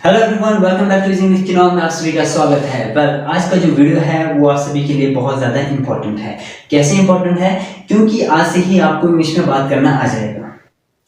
Hello everyone, welcome back to English channel में आप सभी का स्वागत है। आज का जो वीडियो है वो आप सभी के लिए बहुत ज़्यादा इंपॉर्टेंट है। कैसे इंपॉर्टेंट है? क्योंकि आज से ही आपको इंग्लिश में बात करना आ जाएगा।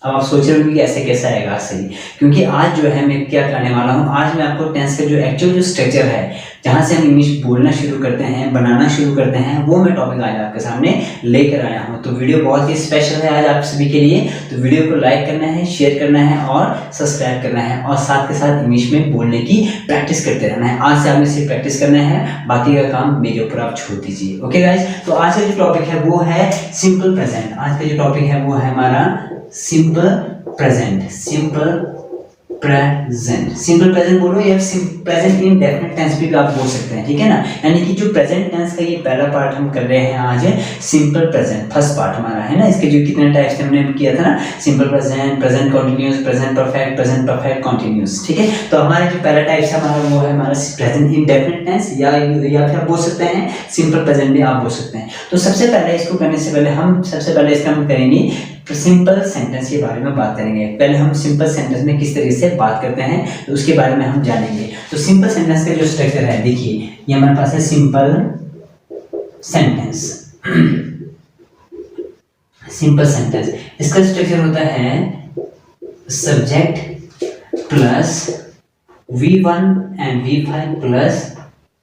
अब आप सोच रहे हो कि ऐसे कैसा आएगा आज से ही, क्योंकि आज जो है मैं क्या करने वाला हूँ, आज मैं आपको टेंस का जो एक्चुअल जो स्ट्रक्चर है, जहाँ से हम इंग्लिश बोलना शुरू करते हैं, बनाना शुरू करते हैं, वो मैं टॉपिक आज आपके सामने लेकर आया हूँ। तो वीडियो बहुत ही स्पेशल है आज आप सभी के लिए। तो वीडियो को लाइक करना है, शेयर करना है और सब्सक्राइब करना है, और साथ के साथ इंग्लिश में बोलने की प्रैक्टिस करते रहना है। आज से आपने सिर्फ प्रैक्टिस करना है, बाकी का काम मेरे ऊपर आप छोड़ दीजिए। ओके गाइज, तो आज का जो टॉपिक है वो है सिंपल प्रेजेंट। आज का जो टॉपिक है वो है हमारा सिंपल प्रेजेंट। सिंपल प्रेजेंट बोलो या प्रेजेंट इंडेफिनिट टेंस भी आप बोल सकते हैं, ठीक है ना। यानी कि जो प्रेजेंट टेंस का ये पहला पार्ट हम कर रहे हैं आज, सिंपल प्रेजेंट फर्स्ट पार्ट हमारा है ना। इसके जो कितने टाइप्स हमने किया था ना, simple present, present continuous, present perfect continuous, ठीक है। तो हमारा जो पहला टाइप है हमारा वो है हमारा प्रेजेंट इंडेफिनिट टेंस, या फिर आप बोल सकते हैं सिंपल प्रेजेंट भी आप बोल सकते हैं। तो सबसे पहले इसको करने से पहले हम इसका हम करेंगे सिंपल सेंटेंस के बारे में बात करेंगे। पहले हम सिंपल सेंटेंस में किस तरीके से बात करते हैं तो उसके बारे में हम जानेंगे। तो सिंपल सेंटेंस का जो स्ट्रक्चर है, देखिए ये हमारे पास है सिंपल सेंटेंस। सिंपल सेंटेंस इसका स्ट्रक्चर होता है subject plus V1 and V5 plus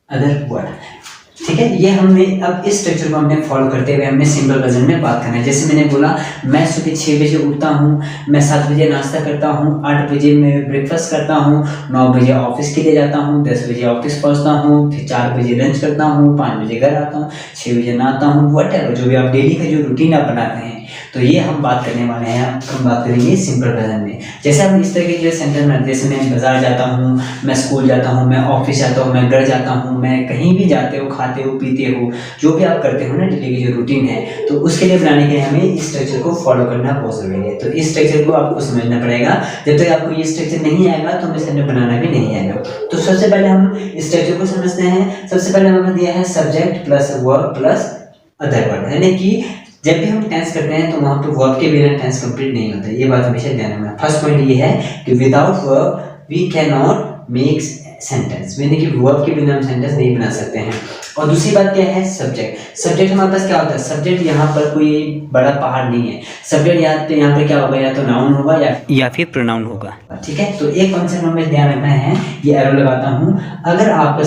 other word, ठीक है। ये हमने अब इस स्ट्रक्चर को हमने फॉलो करते हुए हमने सिंपल प्रेजेंट में बात करना है। जैसे मैंने बोला, मैं सुबह 6 बजे उठता हूँ, मैं 7 बजे नाश्ता करता हूँ, 8 बजे मैं ब्रेकफास्ट करता हूँ, 9 बजे ऑफिस के लिए जाता हूँ, 10 बजे ऑफिस पहुँचता हूँ, फिर 4 बजे लंच करता हूँ, 5 बजे घर आता हूँ, 6 बजे नहाता हूँ, व्हाटएवर जो भी आप डेली का जो रूटीन आप बनाते हैं। तो ये हम बात करने वाले हैं, हम बात करेंगे सिंपल प्रेजेंट में। जैसे हम इस तरह के जो सेंटेंस में, जैसे मैं बाजार जाता हूँ, मैं स्कूल जाता हूँ, मैं ऑफिस जाता हूँ, मैं घर जाता हूँ, मैं कहीं भी जाते हो, खाते हो, पीते हो, जो भी आप करते हो ना डेली की जो रूटीन है, तो उसके लिए बनाने के लिए हमें इस स्ट्रक्चर को फॉलो करना बहुत जरूरी है। तो इस स्ट्रक्चर को आपको समझना पड़ेगा। जब तक आपको ये स्ट्रक्चर नहीं आएगा तो हमें सेंटेंस बनाना भी नहीं आएगा। तो सबसे पहले हम इस स्ट्रक्चर को समझते हैं। सबसे पहले हमें दिया है subject plus verb plus other word, यानी कि जब भी हम टेंस करते हैं तो वहां पर वर्ब के बिना टेंस कंप्लीट नहीं होता। ये बात हमेशा ध्यान रखना। फर्स्ट पॉइंट ये है कि without verb we can not make sentence, यानी कि वर्ब के बिना हम सेंटेंस नहीं बना सकते हैं। और दूसरी बात क्या है, सब्जेक्ट। सब्जेक्ट हमारे पास क्या होता है, सब्जेक्ट यहाँ पर कोई बड़ा पहाड़ नहीं है। सब्जेक्ट यहाँ पे क्या होगा, या तो नाउन होगा या फिर प्रोनाउन होगा, ठीक है। तो एक कॉन्सेप्ट हमें ध्यान रखना है, ये एरो लगाता हूँ। अगर आपका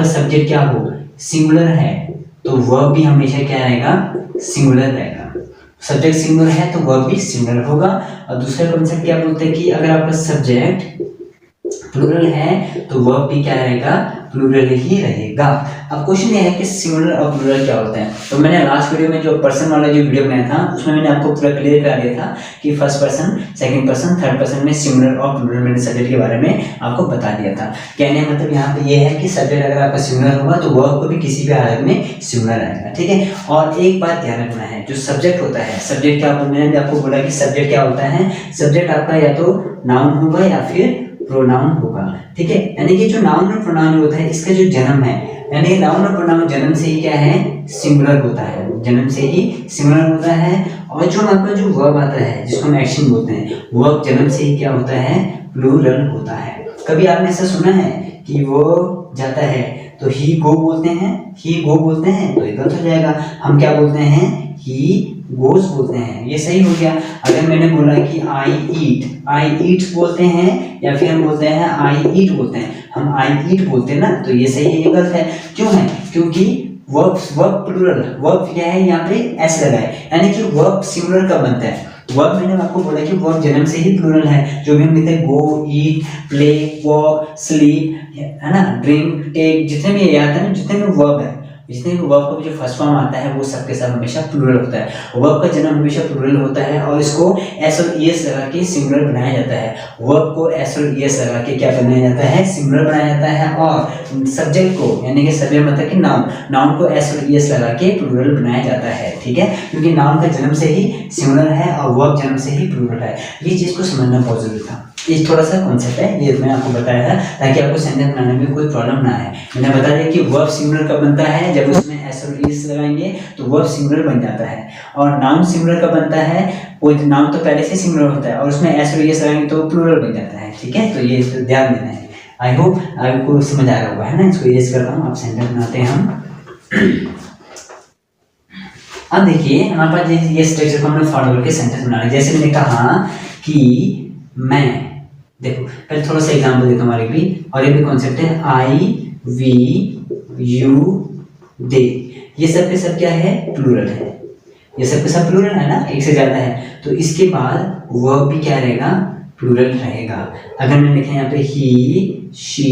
सब्जेक्ट क्या हो, सिंगुलर है, तो वर्ब भी हमेशा क्या रहेगा, सिंगुलर रहेगा। सब्जेक्ट सिंगुलर है तो वर्ब भी सिंगुलर होगा। और दूसरा कॉन्सेप्ट क्या बोलते हैं कि अगर आपका सब्जेक्ट प्लूरल है तो वर्ब भी क्या रहेगा, प्लूरल ही रहेगा। अब क्वेश्चन ये है कि सिंगुलर और प्लूरल क्या होता है। तो मैंने लास्ट वीडियो में जो पर्सन वाला जो वीडियो बनाया था उसमें मैंने आपको पूरा क्लियर करा दिया था कि first person, second person, third person में सिंगुलर और प्लूरल मैंने सब्जेक्ट के बारे में आपको बता दिया था। कहने का मतलब यहाँ पे ये है कि सब्जेक्ट अगर आपका सिंगुलर होगा तो वर्ब को भी किसी भी हालत में सिंगुलर आएगा, ठीक है। और एक बात ध्यान रखना है, जो सब्जेक्ट होता है, सब्जेक्ट क्या, मैंने भी आपको बोला कि सब्जेक्ट क्या होता है, सब्जेक्ट आपका या तो नाउन होगा या फिर प्रोनाउन होगा, ठीक है। यानी कि जो नाउन और प्रोनाउन होता है, इसका जो जन्म है, यानी नाउन और प्रोनाउन जन्म से ही क्या है, सिंगुलर होता है, जन्म से ही सिंगुलर होता है। और जो आपका जो वर्ब आता है, जिसको हम एक्शन बोलते हैं, वर्ब जन्म से ही क्या होता है, प्लूरल होता है। कभी आपने ऐसा सुना है कि वो जाता है तो ही गो बोलते हैं, तो ये गलत हो जाएगा। हम क्या बोलते हैं, ही गोज बोलते हैं, ये सही हो गया। अगर मैंने बोला कि आई ईट बोलते हैं, या फिर हम बोलते हैं आई ईट बोलते हैं, हम आई ईट बोलते हैं ना, तो ये सही है, ये गलत है। क्यों है, क्योंकि वर्ब प्लूरल, वर्ब क्या है यहाँ पे एस लगा है, यानी कि वर्ब सिंगुलर कब बनता है। वर्ब मैंने आपको बोला कि वर्ब जन्म से ही प्लूरल है। जो भी हम कहते हैं गो, ईट, प्ले, वॉक, स्लीप, है ना, ड्रिंक, टेक, जितने भी याद है ना, जितने भी वर्ब है, जितने भी वर्ब का जो फर्स्ट फॉर्म आता है वो सबके साथ हमेशा प्लूरल होता है। वर्ब का जन्म हमेशा प्लूरल होता है और इसको एस और ईएस लगा के सिंगुलर बनाया जाता है। वर्ब को एस और ईएस लगा के क्या बनाया जाता है, सिंगुलर बनाया जाता है। और सब्जेक्ट को, यानी कि सब्जेक्ट मतलब कि नाउन को एस और ईएस लगा के प्लूरल बनाया जाता है, ठीक है। क्योंकि नाउन का जन्म से ही सिंगुलर है और वर्ब जन्म से ही प्लूरल है। ये चीज को समझना बहुत जरूरी था। ये थोड़ा सा कॉन्सेप्ट है, ये मैं आपको बताया था ताकि आपको सेंटेंस बनाने में कोई प्रॉब्लम ना आए। मैंने बता दिया कि वर्ब सिंगुलर कब बनता है, जब उसमें एस और ईएस लगाएंगे तो वर्ब सिंगुलर बन जाता है। और नाउन सिंगुलर कब बनता है, वो नाउन तो पहले से सिंगुलर होता है और उसमें एस और ईएस लगाएंगे तो प्लूरल बन जाता है। ठीक है, तो ये तो ध्यान देना है। आई होप आपको समझ आ रहा होगा, है ना। इसको इरेज कर रहा हूँ, आप सेंटेंस बनाते हैं हम। अब देखिए हमारे पास ये स्ट्रक्चर को हमने फॉलो करके सेंटेंस बनाना है। जैसे मैंने कहा कि मैं, देखो पहले थोड़ा सा एग्जांपल देता हूँ हमारे भी, और ये भी कॉन्सेप्ट है आई वी यू दे, ये सब के सब क्या है, प्लूरल है। ये सब के सब प्लूरल है ना, एक से ज्यादा है, तो इसके बाद वर्ब भी क्या रहेगा, प्लूरल रहेगा। अगर मैं लिखा यहाँ पे ही शी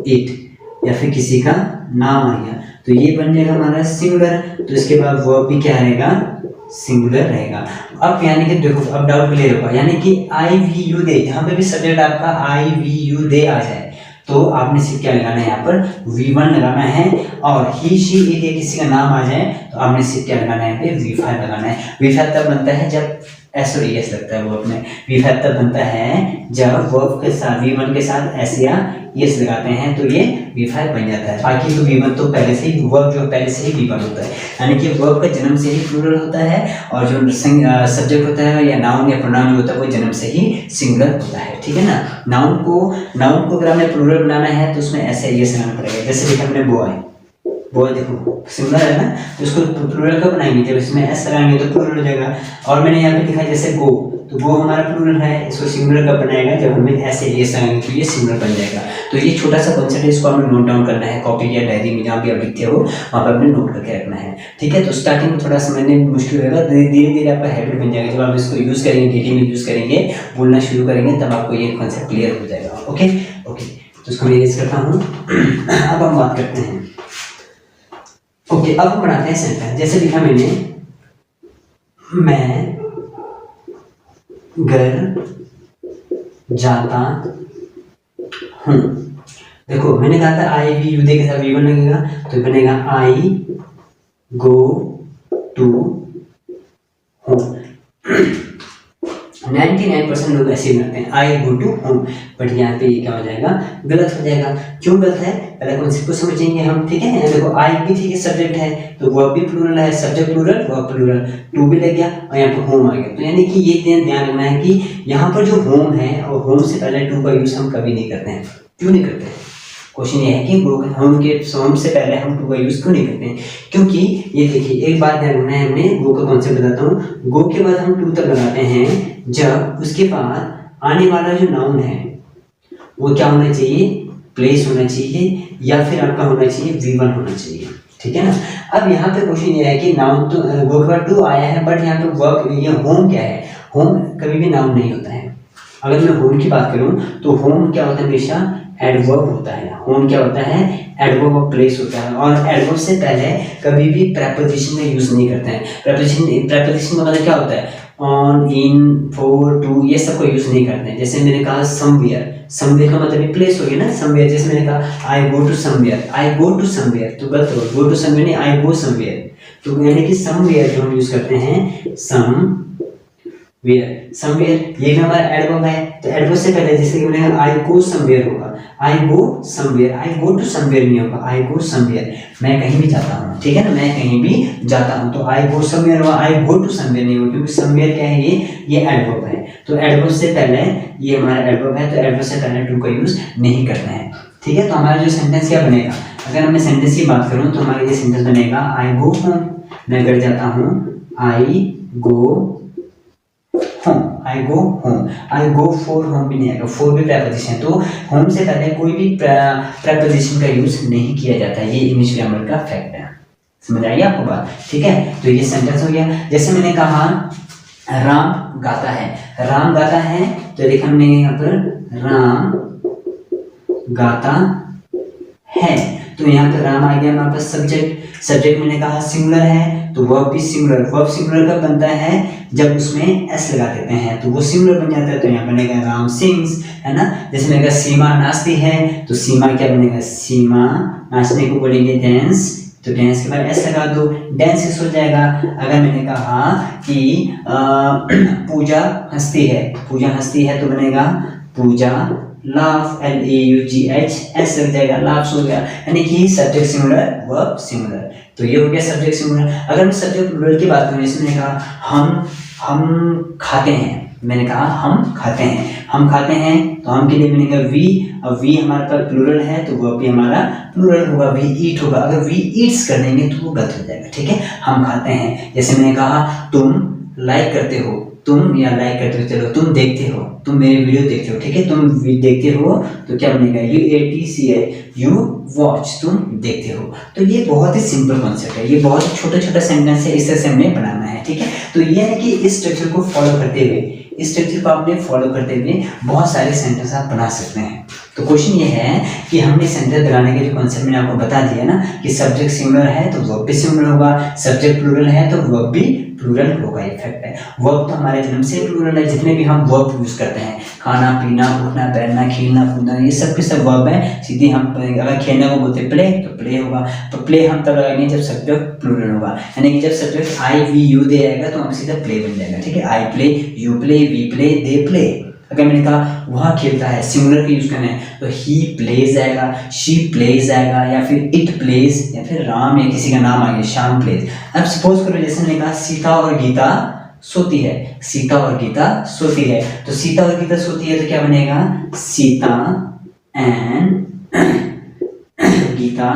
इट या फिर किसी का नाम आ गया तो ये बन जाएगा हमारा सिंगुलर, तो इसके बाद वर्ब भी क्या रहेगा, सिंगुलर रहेगा। अब यानी कि देखो अब डाउट क्लियर होगा, यानी कि आई वी यू दे, यहाँ पे भी सब्जेक्ट आपका आई वी यू दे आ जाए तो आपने सिर्फ क्या लगाना है, यहाँ पर V1 लगाना है। और ही शी इट ये किसी का नाम आ जाए तो आपने सिर्फ क्या लगाना है, यहाँ पे V5 लगाना है। V5 तब बनता है जब एस और एस लगता है वर्ब में। V5 तब बनता है जब वर्ब के साथ V1 के साथ एस या एस लगाते हैं तो ये V5 बन जाता है। बाकी तो V1 तो पहले से ही, वर्ब जो पहले से ही V1 होता है, यानी कि वर्ब का जन्म से ही प्लूरल होता है और जो सब्जेक्ट होता है या नाउन या प्रोनाउन जो होता है वो जन्म से ही सिंगुलर होता है। ठीक है ना। नाउन को अगर हमने प्लूरल बनाना है तो उसमें ऐसे एस लगाना पड़ेगा। जैसे देखा हमने बॉय, बॉय देखो सिंगुलर है ना, तो उसको प्लूरल कब बनाएंगे, जब इसमें एस लगाएंगे तो प्लूरल हो जाएगा। और मैंने यहाँ पे लिखा जैसे गो, तो गो हमारा प्लूरल है, इसको सिंगुलर कब बनाएगा, जब हमें ऐसे एस लगाएंगे तो ये सिंगुलर बन जाएगा। तो ये छोटा सा कॉन्सेप्ट है, इसको हमें नोट डाउन करना है कॉपी या डायरी में, जहाँ भी आप लिखते हो वहाँ पर आपने नोट करके रखना है। ठीक है, तो स्टार्टिंग में थोड़ा समझने में मुश्किल होगा, धीरे धीरे आपका हैबिट बन जाएगा। जब आप इसको यूज़ करेंगे, डेली में यूज़ करेंगे, बोलना शुरू करेंगे, तब आपको ये कॉन्सेप्ट क्लियर हो जाएगा। ओके ओके, तो इसको मैं यूज़ करता हूँ। अब हम बात करते हैं, ओके अब हम बनाते हैं सेंटेंस। जैसे लिखा मैंने, मैं घर जाता हूँ। देखो मैंने कहा था आई वी यू दे के साथ V1 लगेगा तो बनेगा आई गो टू होम। 99% लोग ऐसे ही बनाते हैं आई गो टू होम, बट यहाँ पे ये क्या हो जाएगा, गलत हो जाएगा। क्यों गलत है, पहले कॉन्सेप्ट को समझेंगे हम। ठीक है, देखो आई भी ठीक है, सब्जेक्ट है तो वर्ब भी प्लूरल है, subject plural verb plural, to भी लग गया और यहाँ पर होम आ गया। तो यानी कि ये ध्यान रखना है कि यहाँ पर जो होम है और होम से पहले टू का यूज हम कभी नहीं करते हैं। क्यों नहीं करते हैं, क्वेश्चन ये है कि होम से पहले हम टू का यूज क्यों नहीं करते हैं, क्योंकि ये देखिए एक बात ध्यान रखना है, हमने गो का कॉन्सेप्ट बताता हूँ। गो के बाद हम टू तब लगाते हैं जब उसके बाद आने वाला जो नाउन है वो क्या होना चाहिए, प्लेस होना चाहिए या फिर आपका होना चाहिए V1 होना चाहिए। ठीक है ना। अब यहाँ पे क्वेश्चन ये है कि नाउन तो गो के बाद टू आया है, बट यहाँ पे वर्ब ये होम क्या है, होम कभी भी नाउन नहीं होता है। अगर मैं होम की बात करूँ तो होम क्या होता है, हमेशा एडवर्ब होता है। होम क्या होता है, एडवर्ब ऑफ प्लेस होता है, और एडवर्ब से पहले कभी भी प्रेपोजिशन का यूज नहीं करते हैं। प्रेपोजिशन का मतलब क्या होता है, ऑन, इन, फॉर, टू, ये सब को यूज नहीं करते हैं। जैसे मैंने कहा समवेयर, समवेयर का मतलब प्लेस हो गया ना, समवेयर। जैसे मैंने कहा I go to somewhere, I go to somewhere तो गलत हो, गो टू समवेयर नहीं, आई गो समवेयर। तो यानी कि समवेयर जो हम यूज करते हैं, समवेयर ये भी हमारा एडवर्ब है। तो एडवर्ब से पहले जैसे कि मैंने आई गो समवेयर होगा, I go somewhere, I go to somewhere नहीं होगा, आई गो समवेयर, मैं कहीं भी जाता हूँ। ठीक है ना, मैं कहीं भी जाता हूँ, तो आई गो समवेयर होगा, आई गो टू समवेयर नहीं होगा, क्योंकि समवेयर क्या है, ये एडवर्ब है। तो एडवर्ब से पहले, ये हमारा एडवर्ब है तो एडवर्ब से पहले टू का यूज नहीं करना है। ठीक है, तो हमारा जो सेंटेंस क्या बनेगा, अगर मैं सेंटेंस की बात करूँ तो हमारा ये सेंटेंस बनेगा आई गो होम, मैं घर जाता हूँ, I go home, I go home. I go for home भी नहीं आएगा, फॉर भी प्रेपोजिशन, तो होम से पहले कोई भी प्रेपोजिशन का यूज नहीं किया जाता है। ये इंग्लिश ग्रामर का फैक्ट है, समझ आई आपको बात। ठीक है, तो ये सेंटेंस हो गया। जैसे मैंने कहा राम गाता है, राम गाता है तो देखा हमने यहाँ पर राम गाता है, तो यहाँ पर राम आ गया हमारे पास सब्जेक्ट। सब्जेक्ट मैंने कहा सिंगुलर है तो वर्ब भी सिंगुलर। वर्ब सिंगुलर कब बनता है, जब उसमें एस लगा देते हैं तो वो सिंगुलर बन जाता है। तो यहाँ बनेगा राम सिंग्स, है ना। जैसे मैंने कहा सीमा नाचती है तो सीमा क्या बनेगा, सीमा नाचने को बोलेंगे डांस, तो डांस के बाद एस लगा दो, डांस किस हो जाएगा। अगर मैंने कहा कि पूजा हंसती है, पूजा हंसती है तो बनेगा पूजा, लाफ LAUGH एस लग जाएगा, लाफ्स हो गया, यानी कि सब्जेक्ट सिंगुलर वर्ब सिंगुलर। तो ये हो गया सब्जेक्ट सिंगुलर। अगर मैं सब्जेक्ट प्लूरल की बात करूँ, जैसे मैंने कहा हम खाते हैं, मैंने कहा हम खाते हैं, हम खाते हैं, तो हम के लिए मैंने कहा वी, अब वी हमारे पास प्लूरल है तो वर्ब भी हमारा प्लूरल होगा, वी ईट होगा। अगर वी ईट्स कर देंगे तो वो गलत हो जाएगा, ठीक है। हम खाते हैं, जैसे मैंने कहा तुम लाइक करते हो, तुम या लाइक करते हो, चलो तुम देखते हो, तुम मेरे वीडियो देखते हो, ठीक है, तुम देखते हो तो क्या बनेगा UATCH, यू वॉच, तुम देखते हो। तो ये बहुत ही सिंपल कॉन्सेप्ट है, ये बहुत ही छोटा छोटा सेंटेंस है, इस तरह से हमें बनाना है, ठीक है। तो ये है कि इस स्ट्रक्चर को फॉलो करते हुए, इस स्ट्रक्चर को आपने फॉलो करते हुए बहुत सारे सेंटेंस आप बना सकते हैं। तो क्वेश्चन ये है कि हमने सेंटेंस बनाने के जो कॉन्सेप्ट मैंने आपको बता दिया ना, कि सब्जेक्ट सिंगुलर है तो वर्ब भी सिंगुलर होगा, सब्जेक्ट प्लूरल है तो वर्ब भी प्लूरल होगा। ये फैक्ट है। वर्ब तो हमारे जन्म से प्लूरल है, जितने भी हम वर्ब यूज करते हैं, खाना पीना, उठना बैठना, खेलना कूदना, ये सब के सब वर्ब है। सीधे हम अगर खेलने को बोलते प्ले तो प्ले होगा, तो प्ले हम तब लगाएंगे जब सब्जेक्ट प्लूरल होगा, यानी कि जब सब्जेक्ट IVU दे आएगा तो हम सीधा प्ले बन जाएगा, ठीक है। I play, you play, we play, they play. अगर मैंने कहा वह खेलता है, सिंगुलर का यूज करना है तो ही प्लेज आएगा, शी प्लेज आएगा, या फिर इट प्लेज, या फिर राम या किसी का नाम आ गया श्याम प्लेज। अब सपोज करो जैसे मैंने कहा सीता और गीता सोती है, सीता और गीता सोती है, तो सीता और गीता सोती है तो क्या बनेगा, सीता एंड गीता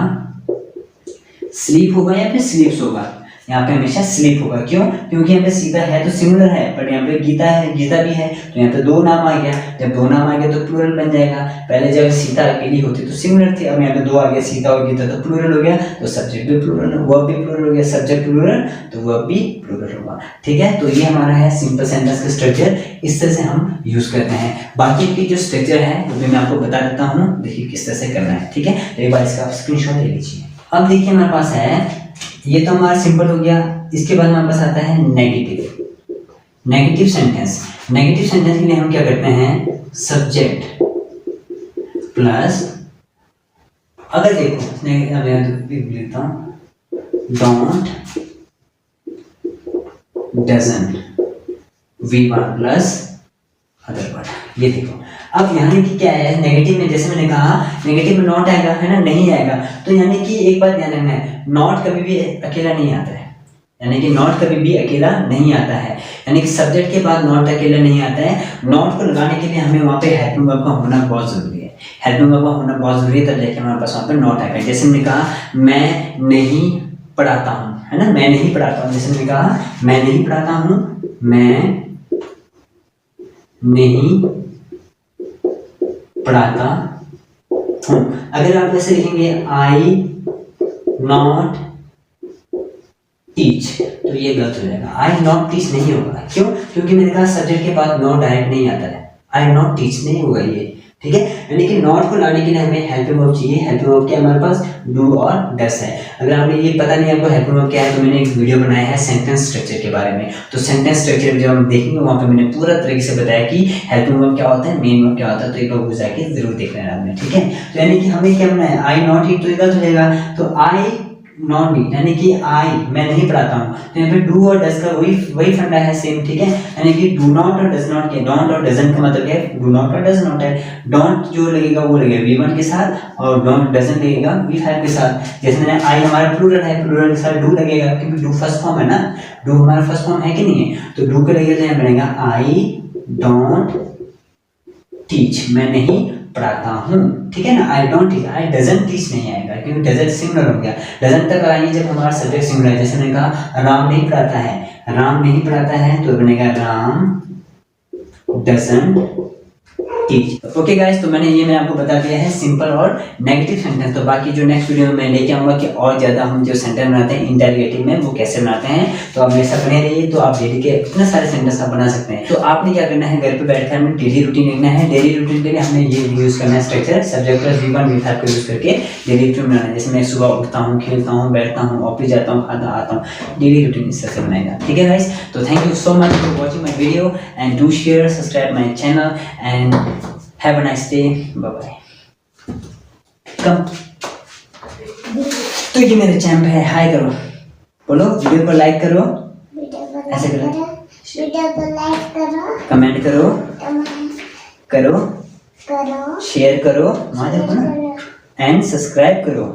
स्लीप होगा या फिर स्लीप्स होगा। यहाँ पे हमेशा स्लीप होगा, क्यों, क्योंकि यहाँ पे सीता है तो सिंगुलर है, पर यहाँ पे गीता है, गीता भी है, तो यहाँ पे दो नाम आ गया। जब दो नाम आ गया तो प्लूरल बन जाएगा। पहले जब सीता अकेली होती तो सिंगुलर थी, अब यहाँ पे दो आ गया, सीता और गीता तो प्लूरल हो गया, तो सब्जेक्ट भी प्लूरल, वर्ब भी प्लूरल हो गया, सब्जेक्ट प्लूरल तो वर्ब भी प्लूरल होगा, ठीक है। तो ये हमारा है सिंपल सेंटेंस का स्ट्रक्चर, इस तरह से हम यूज करते हैं। बाकी की जो स्ट्रक्चर है वो भी मैं आपको बता देता हूँ, देखिए किस तरह से करना है, ठीक है। एक बार इसका आप स्क्रीनशॉट ले लीजिए। अब देखिए हमारे पास है, ये तो हमारा सिंपल हो गया। इसके बाद हमारे पास आता है negative, negative sentence. Negative sentence के लिए हम क्या करते हैं, सब्जेक्ट प्लस, अगर देखो लिखता हूं, don't, doesn't, V1 plus other word. ये देखो, अब यानी कि क्या है, नेगेटिव में जैसे मैंने कहा, नेगेटिव में नॉट आएगा, है ना, नहीं आएगा, तो यानी कि एक बात ध्यान रखना है, नॉट कभी भी अकेला नहीं आता है, यानी कि नॉट कभी भी अकेला नहीं आता है, यानी कि सब्जेक्ट के बाद नॉट अकेला नहीं आता है। नॉट को लगाने के लिए हमें वहाँ पे हेल्पिंग वर्ब का होना बहुत जरूरी है, हेल्पिंग वर्ब का होना बहुत जरूरी है, तब जाके हमारे पास वहाँ पे नॉट आएगा। जैसे मैंने कहा मैं नहीं पढ़ाता हूँ, है ना, मैं नहीं पढ़ाता हूँ, जैसे मैंने कहा मैं नहीं पढ़ाता हूँ, मैं नहीं पढ़ाता हूँ। अगर आप ऐसे लिखेंगे आई नॉट टीच, तो ये गलत हो जाएगा, आई नॉट टीच नहीं होगा, क्यों, क्योंकि मैंने कहा सब्जेक्ट के बाद नॉट डायरेक्ट नहीं आता है, आई नॉट टीच नहीं होगा ये, ठीक है। यानी कि नॉट को लाने के लिए हमें हेल्पिंग वर्ब चाहिए। हेल्पिंग वर्ब क्या हमारे पास, डू और डस है। अगर आपने ये पता नहीं आपको हेल्पिंग वर्ब क्या है, तो मैंने एक वीडियो बनाया है सेंटेंस स्ट्रक्चर के बारे में, तो सेंटेंस स्ट्रक्चर जब हम देखेंगे वहाँ पे मैंने पूरा तरीके से बताया कि हेल्पिंग वर्ब क्या होता है, मेन वर्ब क्या होता है, तो एक बार जाके जरूर देख लेना आपने, ठीक है। तो यानी कि हमें क्या बनाया, आई नॉट ईट तो गलत हो जाएगा, तो आई नॉट ईट, यानी कि आई मैं नहीं पढ़ाता हूँ, तो यहाँ पे डू और डस का वही फंडा है, सेम, ठीक है। यानी कि डू नॉट और डज नॉट के, डोंट और डजंट का मतलब क्या है, डू नॉट और डज नॉट है। डोंट जो लगेगा वो लगेगा V1 के साथ, और डोंट डजंट लगेगा V5 के साथ। जैसे मैंने आई हमारा प्लूरल है, प्लूरल के साथ डू लगेगा, क्योंकि डू फर्स्ट फॉर्म है ना, डू हमारा फर्स्ट फॉर्म है कि नहीं है, तो डू का लगेगा तो यहाँ बनेगा आई डोंट टीच, मैं नहीं पढ़ाता हूँ, ठीक है ना। I don't teach, I doesn't teach नहीं आएगा, क्योंकि डजंट सिंगुलर हो गया। डजंट तक आएंगे जब हमारा सब्जेक्ट सिंगुलर है, जैसे मैंने कहा राम नहीं पढ़ाता है, राम नहीं पढ़ाता है, तो बनेगा Ram doesn't teach. Okay guys, तो मैंने आपको बता दिया है सिंपल और नेगेटिव सेंटेंस। तो बाकी जो नेक्स्ट वीडियो में मैं लेके आऊंगा कि और ज्यादा हम जो सेंटेंस बनाते हैं इंटरोगेटिव में वो कैसे बनाते हैं, तो आप मेरे साथ बने रहिए। तो आप डेली के इतने सारे सेंटेंस आप बना सकते हैं। तो आपने क्या करना है, घर पे बैठकर हमें डेली रूटीन लिखना है। डेली रूटीन के लिए हमने ये यूज करना है structure, subject plus V1 V5 को यूज करके डेली रूटीन बनाना है। जैसे मैं सुबह उठता हूँ, खेलता हूँ, बैठता हूँ, ऑफिस जाता हूँ, खाता आता हूँ, डेली रूटीन इस तरह से बनाएगा, ठीक है गाइस। तो thank you so much for watching my video and do share, subscribe my channel and have a nice day, bye bye. Come. तो ये मेरे चैनल है, हाय करो, बोलो, वीडियो को लाइक करो, ऐसे करो, वीडियो को लाइक करो, कमेंट करो, करो, शेयर करो, वहाँ देखो ना, एंड सब्सक्राइब करो,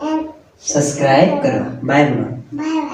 एंड सब्सक्राइब करो, बाय बोलो। Bye bye.